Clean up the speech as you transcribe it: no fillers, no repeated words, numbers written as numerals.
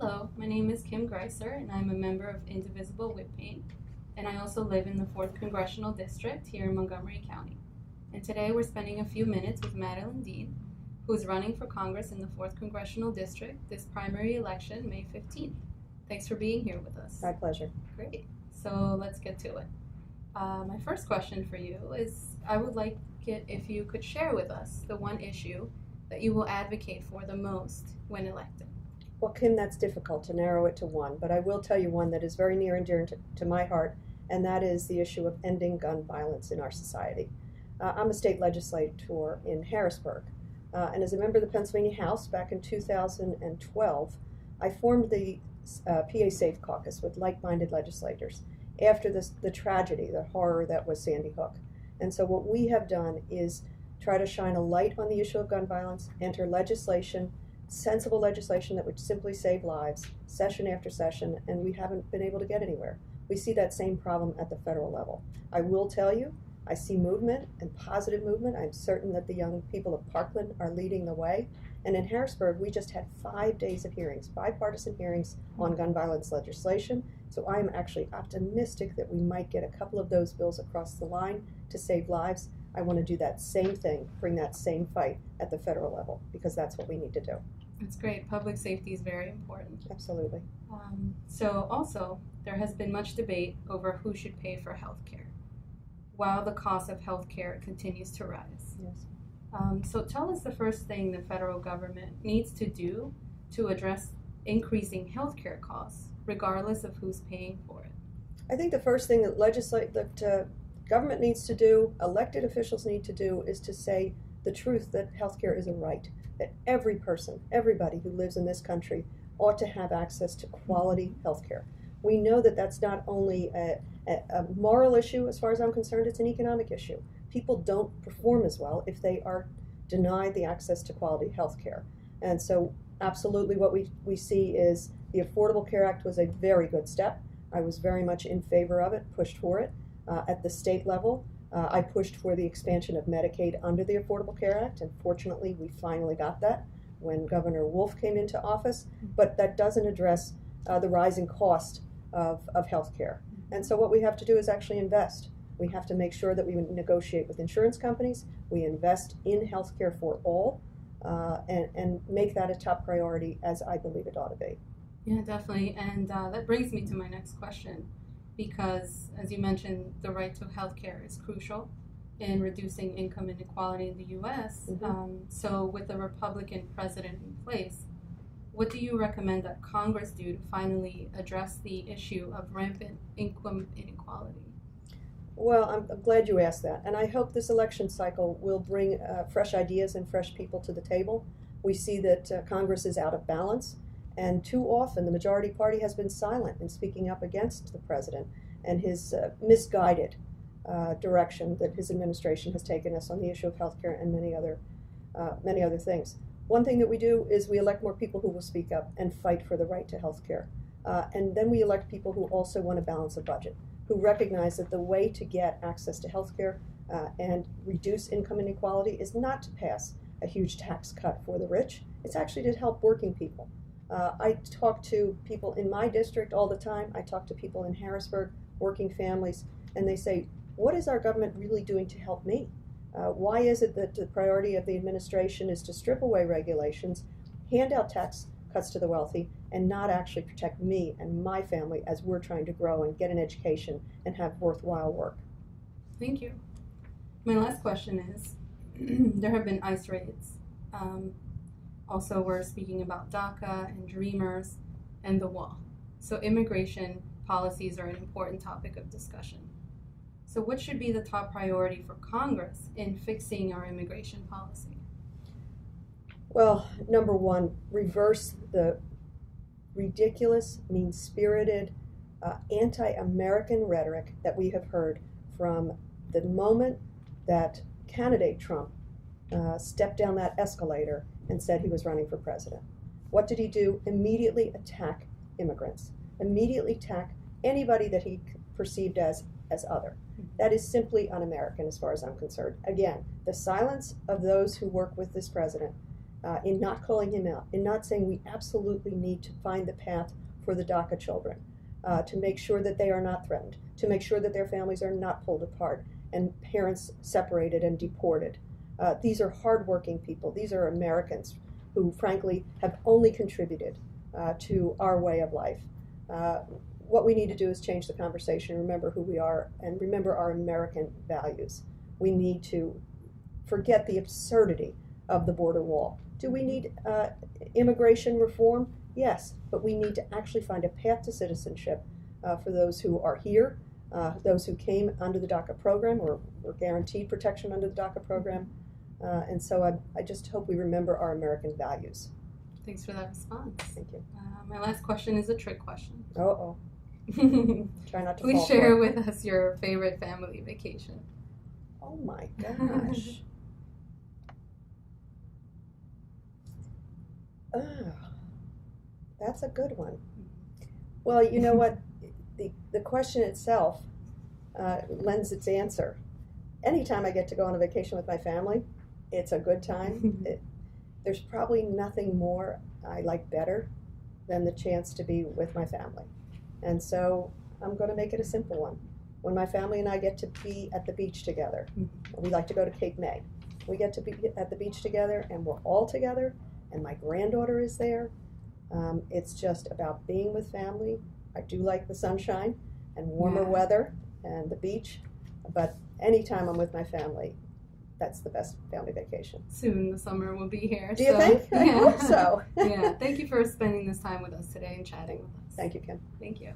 Hello, my name is Kim Greiser, and I'm a member of Indivisible Whitpain, and I also live in the 4th Congressional District here in Montgomery County. And today we're spending a few minutes with Madeleine Dean, who's running for Congress in the 4th Congressional District this primary election, May 15th. Thanks for being here with us. My pleasure. Great. So let's get to it. My first question for you is, I would like it if you could share with us the one issue that you will advocate for the most when elected. Well, Kim, that's difficult to narrow it to one, but I will tell you one that is very near and dear to my heart, and that is the issue of ending gun violence in our society. I'm a state legislator in Harrisburg, and as a member of the Pennsylvania House back in 2012, I formed the PA Safe Caucus with like-minded legislators after the tragedy, the horror that was Sandy Hook. And so what we have done is try to shine a light on the issue of gun violence, enter legislation, sensible legislation that would simply save lives, session after session, and we haven't been able to get anywhere. We see that same problem at the federal level. I will tell you, I see movement and positive movement. I'm certain that the young people of Parkland are leading the way. And in Harrisburg, we just had 5 days of hearings, bipartisan hearings on gun violence legislation. So I am actually optimistic that we might get a couple of those bills across the line to save lives. I want to do that same thing, bring that same fight at the federal level, because that's what we need to do. That's great. Public safety is very important. Absolutely. So also, there has been much debate over who should pay for health care, while the cost of health care continues to rise. Yes. So tell us the first thing the federal government needs to do to address increasing health care costs, regardless of who's paying for it. I think the first thing that government needs to do, elected officials need to do, is to say the truth that healthcare is a right, that every person, everybody who lives in this country ought to have access to quality healthcare. We know that that's not only a moral issue as far as I'm concerned, it's an economic issue. People don't perform as well if they are denied the access to quality healthcare. And so absolutely what we see is the Affordable Care Act was a very good step. I was very much in favor of it, pushed for it. At the state level, I pushed for the expansion of Medicaid under the Affordable Care Act, and fortunately we finally got that when Governor Wolf came into office, but that doesn't address the rising cost of health care. And so what we have to do is actually invest. We have to make sure that we negotiate with insurance companies, we invest in health care for all, and make that a top priority, as I believe it ought to be. Yeah, definitely. And that brings me to my next question, because as you mentioned, the right to health care is crucial in reducing income inequality in the U.S. Mm-hmm. So with a Republican president in place, what do you recommend that Congress do to finally address the issue of rampant income inequality? Well, I'm glad you asked that, and I hope this election cycle will bring fresh ideas and fresh people to the table. We see that Congress is out of balance, and too often the majority party has been silent in speaking up against the president and his misguided direction that his administration has taken us on the issue of healthcare and many other things. One thing that we do is we elect more people who will speak up and fight for the right to healthcare, and then we elect people who also want to balance a budget, who recognize that the way to get access to healthcare and reduce income inequality is not to pass a huge tax cut for the rich. It's actually to help working people. I talk to people in my district all the time. I talk to people in Harrisburg, working families, and they say, what is our government really doing to help me? Why is it that the priority of the administration is to strip away regulations, hand out tax cuts to the wealthy, and not actually protect me and my family as we're trying to grow and get an education and have worthwhile work? Thank you. My last question is, there have been ICE raids. Also, we're speaking about DACA and Dreamers and the wall. So immigration policies are an important topic of discussion. So what should be the top priority for Congress in fixing our immigration policy? Well, number one, reverse the ridiculous, mean-spirited, anti-American rhetoric that we have heard from the moment that candidate Trump stepped down that escalator and said he was running for president. What did he do? Immediately attack immigrants, immediately attack anybody that he perceived as other. That is simply un-American as far as I'm concerned. Again, the silence of those who work with this president in not calling him out, in not saying we absolutely need to find the path for the DACA children, to make sure that they are not threatened, to make sure that their families are not pulled apart and parents separated and deported. These are hardworking people. These are Americans who, frankly, have only contributed to our way of life. What we need to do is change the conversation, remember who we are, and remember our American values. We need to forget the absurdity of the border wall. Do we need immigration reform? Yes, but we need to actually find a path to citizenship for those who are here, those who came under the DACA program or were guaranteed protection under the DACA program. And so I just hope we remember our American values. Thanks for that response. Thank you. My last question is a trick question. Uh-oh. Try not to Please fall share for it. with us your favorite family vacation. Oh my gosh. Oh, that's a good one. Well, you know what? The question itself lends its answer. Anytime I get to go on a vacation with my family, it's a good time. There's probably nothing more I like better than the chance to be with my family. And so I'm going to make it a simple one. When my family and I get to be at the beach together, we like to go to Cape May. We get to be at the beach together and we're all together and my granddaughter is there. It's just about being with family. I do like the sunshine and warmer weather and the beach, but anytime I'm with my family, that's the best family vacation. Soon the summer will be here. Do you think? I hope so. Yeah. Thank you for spending this time with us today and chatting with us. Thank you, Kim. Thank you.